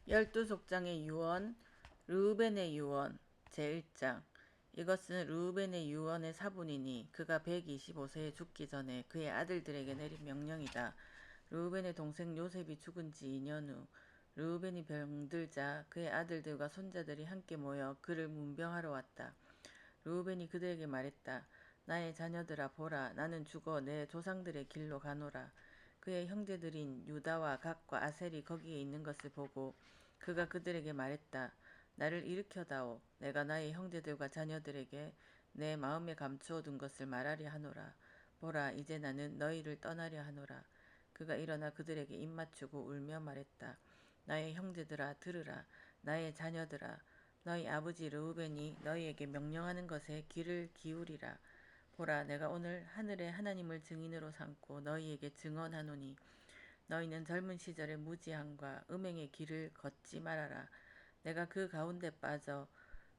열두 족장의 유언, 르우벤의 유언 제1장. 이것은 르우벤의 유언의 사본이니 그가 125세에 죽기 전에 그의 아들들에게 내린 명령이다. 르우벤의 동생 요셉이 죽은 지 2년 후 르우벤이 병들자 그의 아들들과 손자들이 함께 모여 그를 문병하러 왔다. 르우벤이 그들에게 말했다. 나의 자녀들아, 보라, 나는 죽어 내 조상들의 길로 가노라. 그의 형제들인 유다와 각과 아셀이 거기에 있는 것을 보고 그가 그들에게 말했다. 나를 일으켜다오. 내가 나의 형제들과 자녀들에게 내 마음에 감추어 둔 것을 말하려 하노라. 보라, 이제 나는 너희를 떠나려 하노라. 그가 일어나 그들에게 입맞추고 울며 말했다. 나의 형제들아, 들으라. 나의 자녀들아, 너희 아버지 르우벤이 너희에게 명령하는 것에 귀를 기울이라. 보라, 내가 오늘 하늘의 하나님을 증인으로 삼고 너희에게 증언하노니 너희는 젊은 시절의 무지함과 음행의 길을 걷지 말아라. 내가 그 가운데 빠져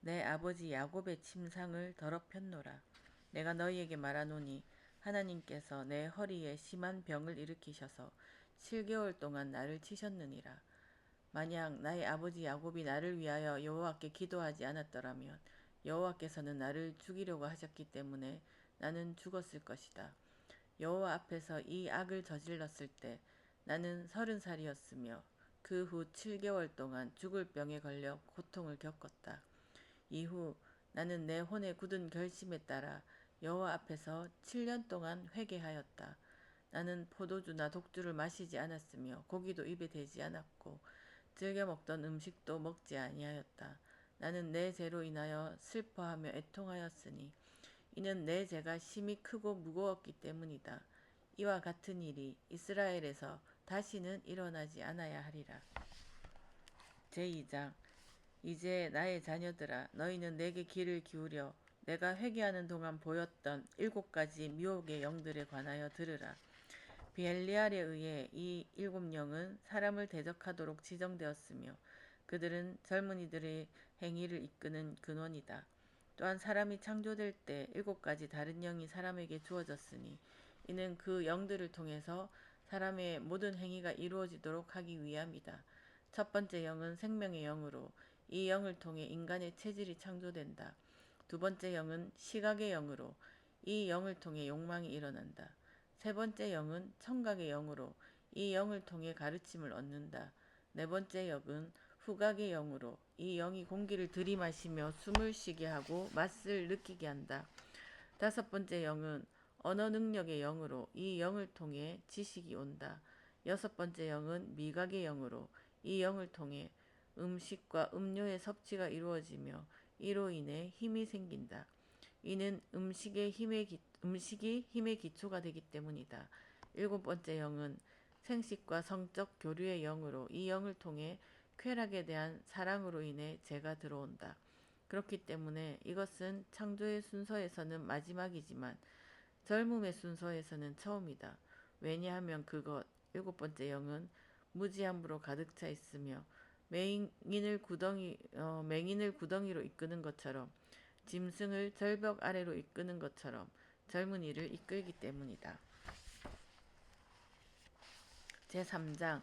내 아버지 야곱의 침상을 더럽혔노라. 내가 너희에게 말하노니 하나님께서 내 허리에 심한 병을 일으키셔서 7개월 동안 나를 치셨느니라. 만약 나의 아버지 야곱이 나를 위하여 여호와께 기도하지 않았더라면 여호와께서는 나를 죽이려고 하셨기 때문에 나는 죽었을 것이다. 여호와 앞에서 이 악을 저질렀을 때 나는 30살이었으며 그 후 7개월 동안 죽을 병에 걸려 고통을 겪었다. 이후 나는 내 혼의 굳은 결심에 따라 여호와 앞에서 7년 동안 회개하였다. 나는 포도주나 독주를 마시지 않았으며 고기도 입에 대지 않았고 즐겨 먹던 음식도 먹지 아니하였다. 나는 내 죄로 인하여 슬퍼하며 애통하였으니 이는 내 죄가 심히 크고 무거웠기 때문이다. 이와 같은 일이 이스라엘에서 다시는 일어나지 않아야 하리라. 제2장. 이제 나의 자녀들아, 너희는 내게 귀를 기울여 내가 회개하는 동안 보였던 7가지 미혹의 영들에 관하여 들으라. 비엘리알에 의해 이 7영은 사람을 대적하도록 지정되었으며 그들은 젊은이들의 행위를 이끄는 근원이다. 또한 사람이 창조될 때 7가지 다른 영이 사람에게 주어졌으니 이는 그 영들을 통해서 사람의 모든 행위가 이루어지도록 하기 위함이다. 첫 번째 영은 생명의 영으로 이 영을 통해 인간의 체질이 창조된다. 두 번째 영은 시각의 영으로 이 영을 통해 욕망이 일어난다. 세 번째 영은 청각의 영으로 이 영을 통해 가르침을 얻는다. 네 번째 영은 후각의 영으로 이 영이 공기를 들이마시며 숨을 쉬게 하고 맛을 느끼게 한다. 다섯 번째 영은 언어 능력의 영으로 이 영을 통해 지식이 온다. 여섯 번째 영은 미각의 영으로 이 영을 통해 음식과 음료의 섭취가 이루어지며 이로 인해 힘이 생긴다. 이는 음식이 힘의 기초가 되기 때문이다. 일곱 번째 영은 생식과 성적 교류의 영으로 이 영을 통해 쾌락에 대한 사랑으로 인해 죄가 들어온다. 그렇기 때문에 이것은 창조의 순서에서는 마지막이지만 젊음의 순서에서는 처음이다. 왜냐하면 그것, 일곱 번째 영은 무지함으로 가득 차 있으며 맹인을 구덩이로 이끄는 것처럼 짐승을 절벽 아래로 이끄는 것처럼 젊은이를 이끌기 때문이다. 제3장.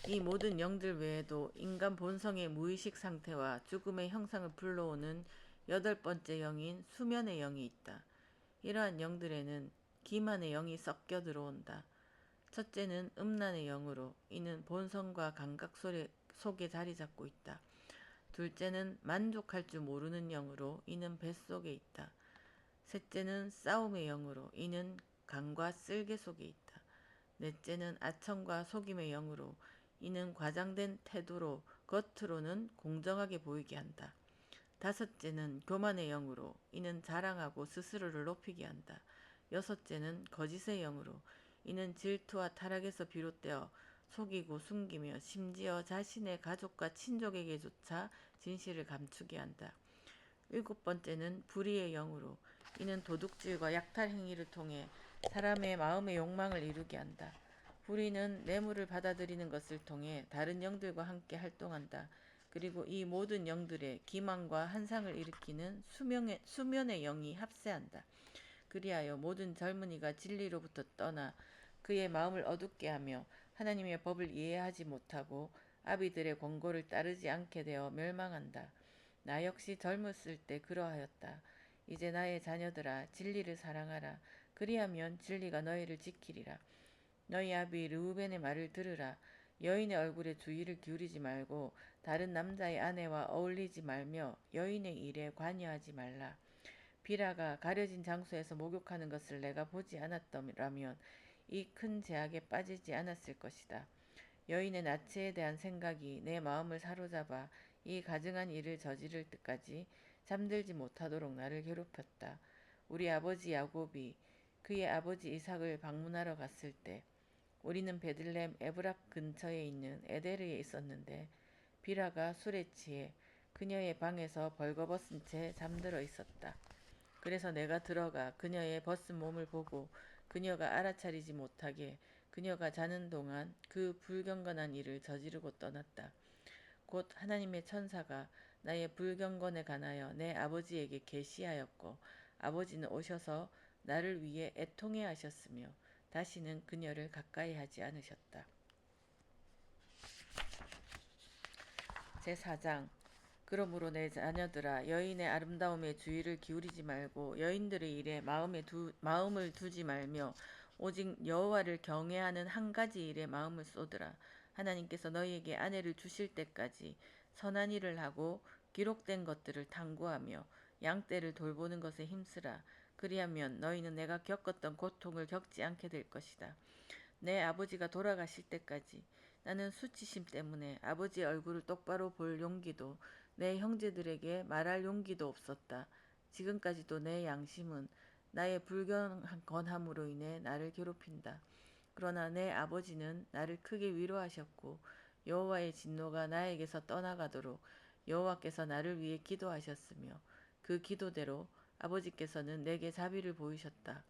이 모든 영들 외에도 인간 본성의 무의식 상태와 죽음의 형상을 불러오는 8번째 영인 수면의 영이 있다. 이러한 영들에는 기만의 영이 섞여 들어온다. 첫째는 음란의 영으로 이는 본성과 감각 속에 자리 잡고 있다. 둘째는 만족할 줄 모르는 영으로 이는 뱃속에 있다. 셋째는 싸움의 영으로 이는 간과 쓸개 속에 있다. 넷째는 아첨과 속임의 영으로 이는 과장된 태도로 겉으로는 공정하게 보이게 한다. 다섯째는 교만의 영으로 이는 자랑하고 스스로를 높이게 한다. 여섯째는 거짓의 영으로 이는 질투와 타락에서 비롯되어 속이고 숨기며 심지어 자신의 가족과 친족에게조차 진실을 감추게 한다. 일곱 번째는 불의의 영으로 이는 도둑질과 약탈 행위를 통해 사람의 마음의 욕망을 이루게 한다. 불의는 뇌물을 받아들이는 것을 통해 다른 영들과 함께 활동한다. 그리고 이 모든 영들의 기만과 한상을 일으키는 수면의 영이 합세한다. 그리하여 모든 젊은이가 진리로부터 떠나 그의 마음을 어둡게 하며 하나님의 법을 이해하지 못하고 아비들의 권고를 따르지 않게 되어 멸망한다. 나 역시 젊었을 때 그러하였다. 이제 나의 자녀들아 진리를 사랑하라. 그리하면 진리가 너희를 지키리라. 너희 아비 르우벤의 말을 들으라. 여인의 얼굴에 주의를 기울이지 말고 다른 남자의 아내와 어울리지 말며 여인의 일에 관여하지 말라. 비라가 가려진 장소에서 목욕하는 것을 내가 보지 않았더라면 이 큰 제약에 빠지지 않았을 것이다. 여인의 나체에 대한 생각이 내 마음을 사로잡아 이 가증한 일을 저지를 때까지 잠들지 못하도록 나를 괴롭혔다. 우리 아버지 야곱이 그의 아버지 이삭을 방문하러 갔을 때 우리는 베들렘 에브락 근처에 있는 에데르에 있었는데 비라가 술에 취해 그녀의 방에서 벌거벗은 채 잠들어 있었다. 그래서 내가 들어가 그녀의 벗은 몸을 보고 그녀가 알아차리지 못하게 그녀가 자는 동안 그 불경건한 일을 저지르고 떠났다. 곧 하나님의 천사가 나의 불경건에 관하여 내 아버지에게 계시하였고 아버지는 오셔서 나를 위해 애통해 하셨으며 다시는 그녀를 가까이 하지 않으셨다. 제4장 그러므로 내 자녀들아 여인의 아름다움에 주의를 기울이지 말고 여인들의 일에 마음을 두지 말며 오직 여호와를 경외하는 한 가지 일에 마음을 쏟으라. 하나님께서 너희에게 아내를 주실 때까지 선한 일을 하고 기록된 것들을 탐구하며 양떼를 돌보는 것에 힘쓰라. 그리하면 너희는 내가 겪었던 고통을 겪지 않게 될 것이다. 내 아버지가 돌아가실 때까지 나는 수치심 때문에 아버지의 얼굴을 똑바로 볼 용기도 내 형제들에게 말할 용기도 없었다. 지금까지도 내 양심은 나의 불경건함으로 인해 나를 괴롭힌다. 그러나 내 아버지는 나를 크게 위로하셨고 여호와의 진노가 나에게서 떠나가도록 여호와께서 나를 위해 기도하셨으며 그 기도대로 아버지께서는 내게 자비를 보이셨다.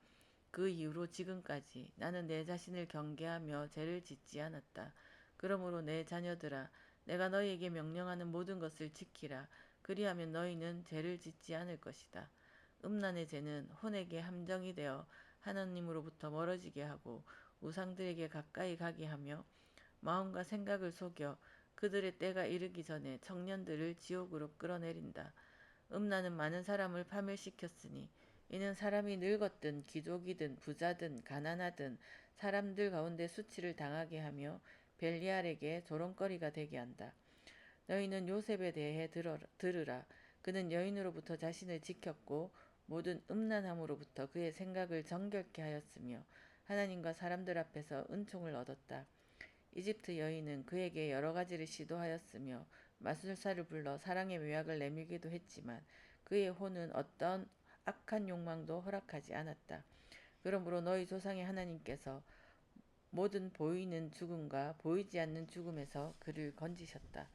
그 이후로 지금까지 나는 내 자신을 경계하며 죄를 짓지 않았다. 그러므로 내 자녀들아 내가 너희에게 명령하는 모든 것을 지키라. 그리하면 너희는 죄를 짓지 않을 것이다. 음란의 죄는 혼에게 함정이 되어 하나님으로부터 멀어지게 하고 우상들에게 가까이 가게 하며 마음과 생각을 속여 그들의 때가 이르기 전에 청년들을 지옥으로 끌어내린다. 음란은 많은 사람을 파멸시켰으니 이는 사람이 늙었든 귀족이든 부자든 가난하든 사람들 가운데 수치를 당하게 하며 벨리알에게 조롱거리가 되게 한다. 너희는 요셉에 대해 들으라. 그는 여인으로부터 자신을 지켰고 모든 음란함으로부터 그의 생각을 정결케 하였으며 하나님과 사람들 앞에서 은총을 얻었다. 이집트 여인은 그에게 여러 가지를 시도하였으며 마술사를 불러 사랑의 묘약을 내밀기도 했지만 그의 혼은 어떤 악한 욕망도 허락하지 않았다. 그러므로 너희 조상의 하나님께서 모든 보이는 죽음과 보이지 않는 죽음에서 그를 건지셨다.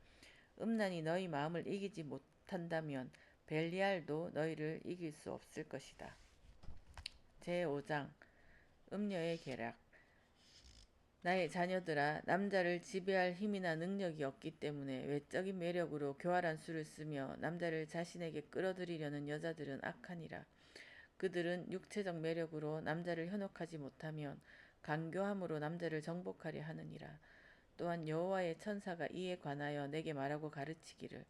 음란이 너희 마음을 이기지 못한다면 벨리알도 너희를 이길 수 없을 것이다. 제5장 음녀의 계략 나의 자녀들아 남자를 지배할 힘이나 능력이 없기 때문에 외적인 매력으로 교활한 수를 쓰며 남자를 자신에게 끌어들이려는 여자들은 악하니라. 그들은 육체적 매력으로 남자를 현혹하지 못하면 간교함으로 남자를 정복하려 하느니라. 또한 여호와의 천사가 이에 관하여 내게 말하고 가르치기를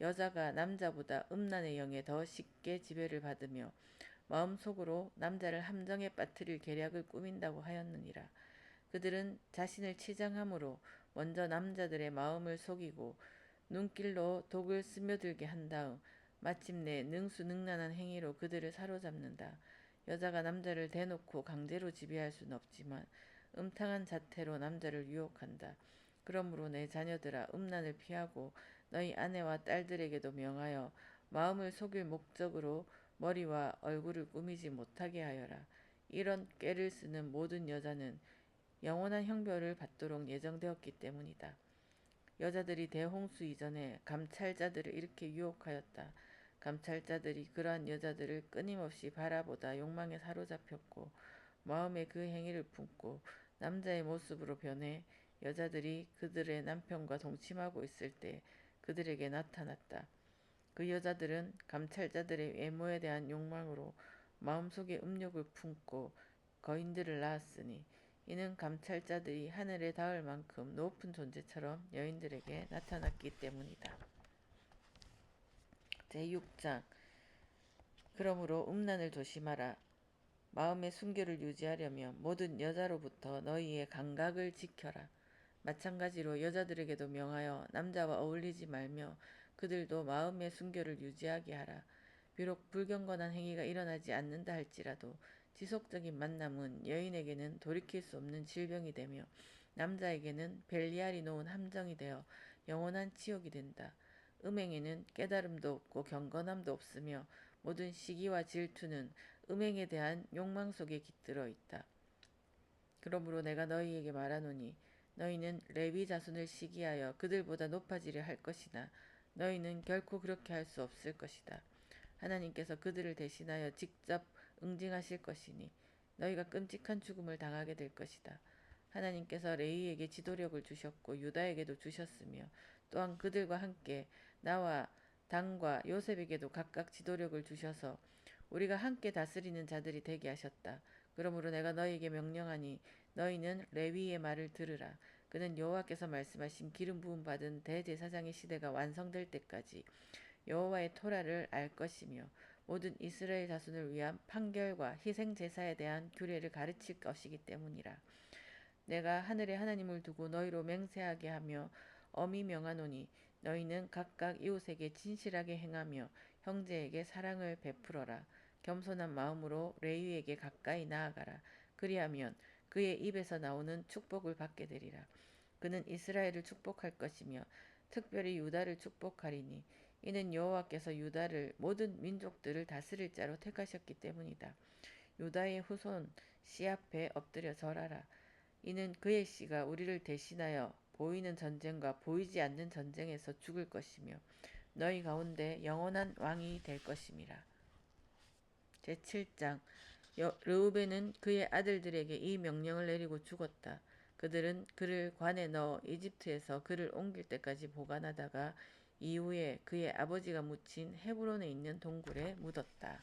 여자가 남자보다 음란의 영에 더 쉽게 지배를 받으며 마음속으로 남자를 함정에 빠뜨릴 계략을 꾸민다고 하였느니라. 그들은 자신을 치장함으로 먼저 남자들의 마음을 속이고 눈길로 독을 스며들게 한 다음 마침내 능수능란한 행위로 그들을 사로잡는다. 여자가 남자를 대놓고 강제로 지배할 수는 없지만 음탕한 자태로 남자를 유혹한다. 그러므로 내 자녀들아 음란을 피하고 너희 아내와 딸들에게도 명하여 마음을 속일 목적으로 머리와 얼굴을 꾸미지 못하게 하여라. 이런 꾀를 쓰는 모든 여자는 영원한 형벌을 받도록 예정되었기 때문이다. 여자들이 대홍수 이전에 감찰자들을 이렇게 유혹하였다. 감찰자들이 그러한 여자들을 끊임없이 바라보다 욕망에 사로잡혔고 마음에 그 행위를 품고 남자의 모습으로 변해 여자들이 그들의 남편과 동침하고 있을 때 그들에게 나타났다. 그 여자들은 감찰자들의 외모에 대한 욕망으로 마음속에 음욕을 품고 거인들을 낳았으니 이는 감찰자들이 하늘에 닿을 만큼 높은 존재처럼 여인들에게 나타났기 때문이다. 제6장 그러므로 음란을 조심하라. 마음의 순결을 유지하려면 모든 여자로부터 너희의 감각을 지켜라. 마찬가지로 여자들에게도 명하여 남자와 어울리지 말며 그들도 마음의 순결을 유지하게 하라. 비록 불경건한 행위가 일어나지 않는다 할지라도 지속적인 만남은 여인에게는 돌이킬 수 없는 질병이 되며 남자에게는 벨리알이 놓은 함정이 되어 영원한 치욕이 된다. 음행에는 깨달음도 없고 경건함도 없으며 모든 시기와 질투는 음행에 대한 욕망 속에 깃들어 있다. 그러므로 내가 너희에게 말하노니 너희는 레위 자손을 시기하여 그들보다 높아지려 할 것이나 너희는 결코 그렇게 할 수 없을 것이다. 하나님께서 그들을 대신하여 직접 응징하실 것이니 너희가 끔찍한 죽음을 당하게 될 것이다. 하나님께서 레위에게 지도력을 주셨고 유다에게도 주셨으며 또한 그들과 함께 나와 단과 요셉에게도 각각 지도력을 주셔서 우리가 함께 다스리는 자들이 되게 하셨다. 그러므로 내가 너희에게 명령하니 너희는 레위의 말을 들으라. 그는 여호와께서 말씀하신 기름 부음 받은 대제사장의 시대가 완성될 때까지 여호와의 토라를 알 것이며 모든 이스라엘 자손을 위한 판결과 희생 제사에 대한 규례를 가르칠 것이기 때문이라. 내가 하늘의 하나님을 두고 너희로 맹세하게 하며 엄히 명하노니 너희는 각각 이웃에게 진실하게 행하며 형제에게 사랑을 베풀어라. 겸손한 마음으로 레위에게 가까이 나아가라. 그리하면 그의 입에서 나오는 축복을 받게 되리라. 그는 이스라엘을 축복할 것이며 특별히 유다를 축복하리니 이는 여호와께서 유다를 모든 민족들을 다스릴 자로 택하셨기 때문이다. 유다의 후손 씨 앞에 엎드려 절하라. 이는 그의 씨가 우리를 대신하여 보이는 전쟁과 보이지 않는 전쟁에서 죽을 것이며 너희 가운데 영원한 왕이 될 것임이라. 제7장 르우벤은 그의 아들들에게 이 명령을 내리고 죽었다. 그들은 그를 관에 넣어 이집트에서 그를 옮길 때까지 보관하다가 이후에 그의 아버지가 묻힌 헤브론에 있는 동굴에 묻었다.